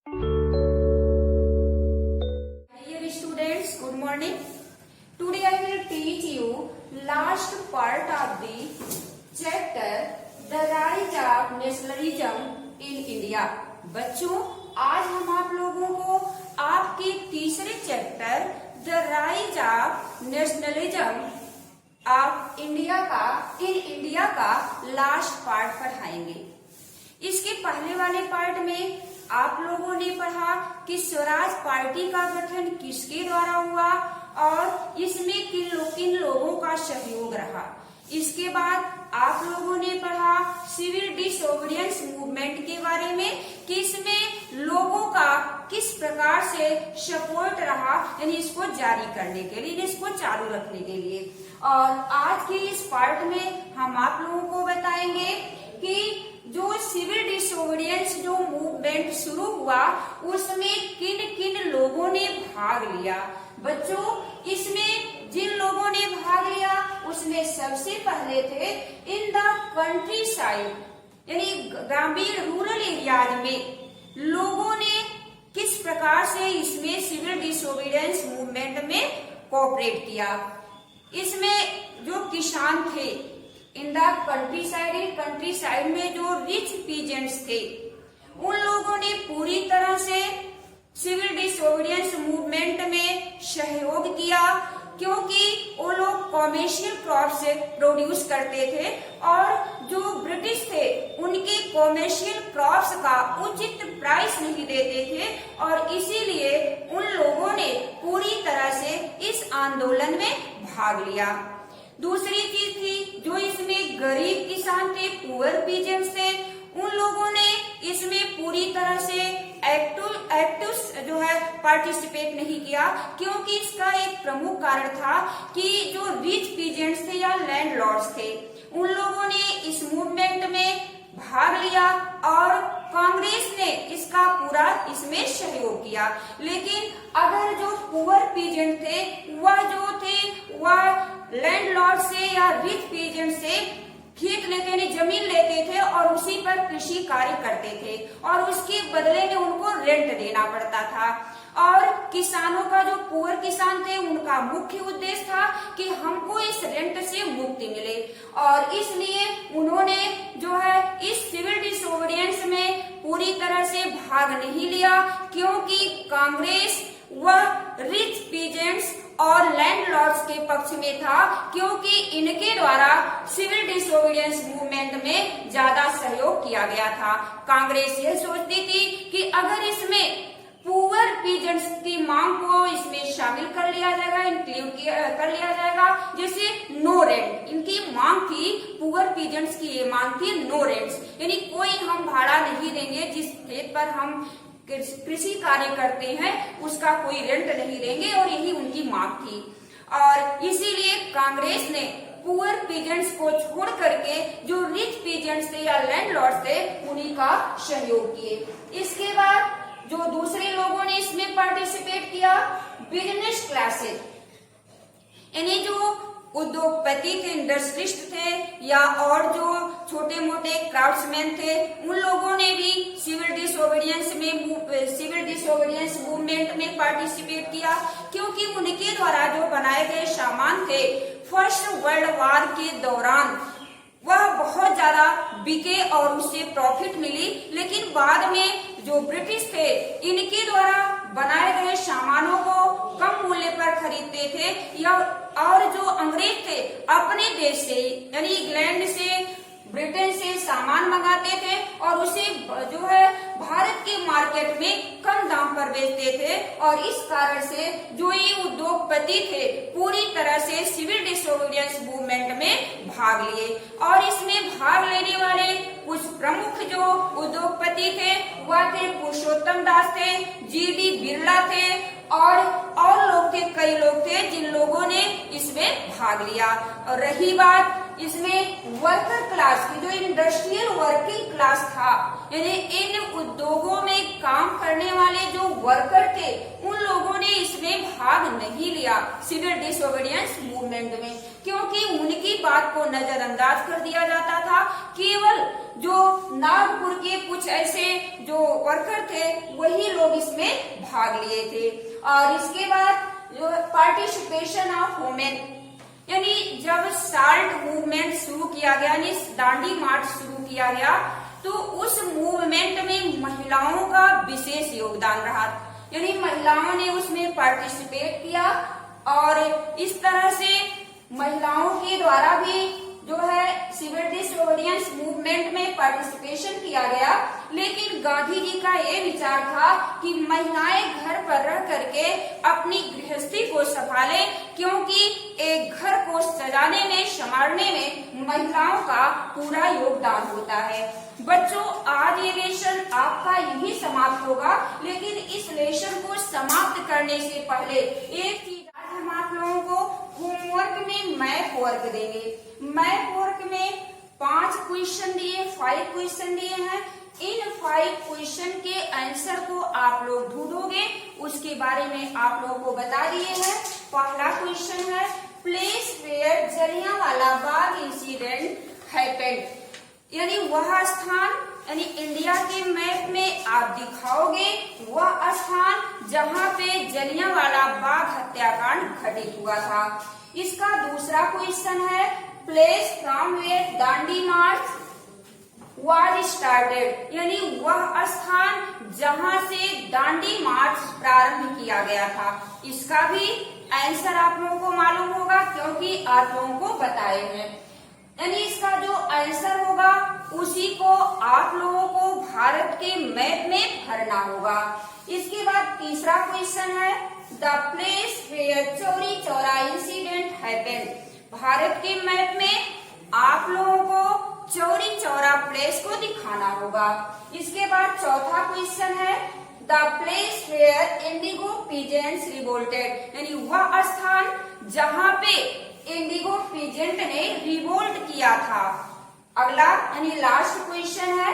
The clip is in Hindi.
Dear students, good morning. Today I will teach you last part of the chapter The Rise of Nationalism in India. बच्चों, आज हम आप लोगों को आपके तीसरे chapter the rise of nationalism of India का लास्ट पार्ट पढ़ाएंगे। इसके पहले वाले पार्ट में आप लोगों ने पढ़ा कि स्वराज पार्टी का गठन किसके द्वारा हुआ और इसमें किन लोगों का सहयोग रहा। इसके बाद आप लोगों ने पढ़ा सिविल डिसोबीडियंस मूवमेंट के बारे में कि इसमें लोगों का किस प्रकार से सपोर्ट रहा, यानी इसको जारी करने के लिए, इसको चालू रखने के लिए। और आज के इस पार्ट में हम आप लोगों को बताएंगे कि जो सिविल डिसोबीडियंस जो मूवमेंट शुरू हुआ उसमें किन किन लोगों ने भाग लिया। बच्चों, इसमें जिन लोगों ने भाग लिया उसमें सबसे पहले थे इन द कंट्री साइड, यानी ग्रामीण रूरल एरियाज में लोगों ने किस प्रकार से इसमें सिविल डिसोबीडियंस मूवमेंट में कोऑपरेट किया। इसमें जो किसान थे इन द कंट्री साइड में जो रिच पीजेंट्स थे उन लोगों ने पूरी तरह से सिविल डिसोबीडियंस मूवमेंट में सहयोग किया, क्योंकि वो लोग कॉमर्शियल क्रॉप्स प्रोड्यूस करते थे और जो ब्रिटिश थे उनके कॉमर्शियल क्रॉप्स का उचित प्राइस नहीं देते थे और इसीलिए उन लोगों ने पूरी तरह से इस आंदोलन में भाग लिया। दूसरी चीज थी जो इसमें गरीब किसान थे, पुअर पीजेंट्स थे, उन लोगों ने इसमें पूरी तरह से एक्टिव जो है पार्टिसिपेट नहीं किया, क्योंकि इसका एक प्रमुख कारण था कि जो रिच पीजेंट्स थे या लैंडलॉर्ड्स थे उन लोगों ने इस मूवमेंट में भाग लिया और कांग्रेस ने इसका पूरा इसमें सहयोग किया। लेकिन अगर जो पुअर पीजेंट थे वह लैंडलॉर्ड से या रिच पीजेंट से खेत लेते ने जमीन लेते थे और उसी पर कृषि कार्य करते थे और उसके बदले में उनको रेंट देना पड़ता था। और किसानों का जो पुअर किसान थे उनका मुख्य उद्देश्य था कि हमको इस रेंट से मुक्ति मिले और इसलिए उन्होंने जो है इस सिविल डिसोबीडियंस में पूरी तरह से भाग नहीं लिया, क्योंकि कांग्रेस वह रिच पीजेंट्स और लैंडलॉर्ड्स के पक्ष में था, क्योंकि इनके द्वारा सिविल डिसोबीडियंस मूवमेंट में ज्यादा सहयोग किया गया था। कांग्रेस यह सोचती थी कि अगर इसमें पुअर पीजेंट्स की मांग को इसमें शामिल कर लिया जाएगा, इंक्लूड कर लिया जाएगा, जैसे नो रेंट, इनकी मांग थी, पुअर पीजेंट्स की ये मांग थी नो रेंट्स, यानी कोई हम भाड़ा नहीं देंगे, जिस खेत पर हम कृषि कार्य करते हैं उसका कोई रेंट नहीं देंगे, और यही उनकी मांग थी। और इसीलिए कांग्रेस ने पुअर पीजेंट्स को छोड़ करके जो रिच पीजेंट्स थे या लैंडलॉर्ड्स थे उन्हीं का सहयोग किए। इसके बाद जो दूसरे लोगों ने इसमें पार्टिसिपेट किया, बिजनेस क्लासेस, यानी जो उद्योगपति थे, इंडस्ट्रिस्ट थे या और जो छोटे मोटे क्राफ्ट्समैन थे, उन लोगों ने भी सिविल डिसोबीडियंस मूवमेंट में पार्टिसिपेट किया, क्योंकि उनके द्वारा जो बनाए गए सामान थे फर्स्ट वर्ल्ड वॉर के दौरान वह बहुत ज्यादा बिके और उससे प्रॉफिट मिली। लेकिन बाद में जो ब्रिटिश थे इनके द्वारा बनाए गए सामानों को कम मूल्य पर खरीदते थे या और जो अंग्रेज थे अपने देश से यानी इंग्लैंड से, ब्रिटेन से सामान मंगाते थे और उसे जो है भारत के मार्केट में कम दाम पर बेचते थे और इस कारण से जो ये उद्योगपति थे पूरी तरह से सिविल डिसोबीडियंस मूवमेंट में भाग लिए। और इसमें भाग लेने वाले कुछ प्रमुख जो उद्योगपति थे वह थे पुरुषोत्तम दास थे, जीडी बिरला थे और लोग थे, कई लोग थे जिन लोगों ने इसमें भाग लिया। और रही बात इसमें वर्कर क्लास की, जो इंडस्ट्रियल वर्किंग क्लास था, यानी इन उद्योगों में काम करने वाले जो वर्कर थे उन लोगों उन्होंने इसमें भाग नहीं लिया सिविल डिसोबीडियंस मूवमेंट में, क्योंकि उनकी बात को नजरअंदाज कर दिया जाता था। केवल जो नागपुर के कुछ ऐसे जो वर्कर थे वही लोग इसमें भाग लिए थे। और इसके बाद जो पार्टिसिपेशन ऑफ वुमेन, यानी जब साल्ट मूवमेंट शुरू किया गया, यानी दांडी मार्च शुरू किया गया, तो उस मूवमेंट में महिलाओं का विशेष योगदान रहा, यानी महिलाओं ने उसमें पार्टिसिपेट किया। और इस तरह से महिलाओं के द्वारा भी जो है सिविल डिसोबीडियंस मूवमेंट में पार्टिसिपेशन किया गया। लेकिन गांधी जी का ये विचार था कि महिलाएं घर पर रह करके अपनी गृहस्थी को संभालें, क्योंकि एक घर को सजाने में संवारने में महिलाओं का पूरा योगदान होता है। बच्चों, आज ये लेसन आपका यही समाप्त होगा, लेकिन इस लेसन को समाप्त करने से पहले एक चीज हम आप लोगों को होमवर्क में मैथ वर्क देंगे। मैथ वर्क में 5 क्वेश्चन दिए, 5 क्वेश्चन दिए हैं। इन 5 क्वेश्चन के आंसर को आप लोग ढूंढोगे, उसके बारे में आप लोगों को बता दिए हैं। पहला क्वेश्चन है place where Jallianwala Bagh incident happened, यानी वह स्थान, यानी इंडिया के मैप में आप दिखाओगे वह स्थान जहां पे जलियांवाला बाग हत्याकांड घटित हुआ था। इसका दूसरा क्वेश्चन है place from where Dandi march was started, यानी वह स्थान जहां से दांडी मार्च प्रारंभ किया गया था। इसका भी आंसर आप लोगों को मालूम होगा, क्योंकि आप लोगों को बताए हैं। यानी इसका जो आंसर होगा उसी को आप लोगों को भारत के मैप में भरना होगा। इसके बाद तीसरा क्वेश्चन है the place where Chauri Chaura incident happened, Bharat के मैप में आप लोगों को चौरी चौरा प्लेस को दिखाना होगा। इसके बाद चौथा क्वेश्चन है the place where indigo peasants revolted, यानी वह स्थान जहां पे इंडिगो पीजेंट ने रिवोल्ट किया था। अगला यानी लास्ट क्वेश्चन है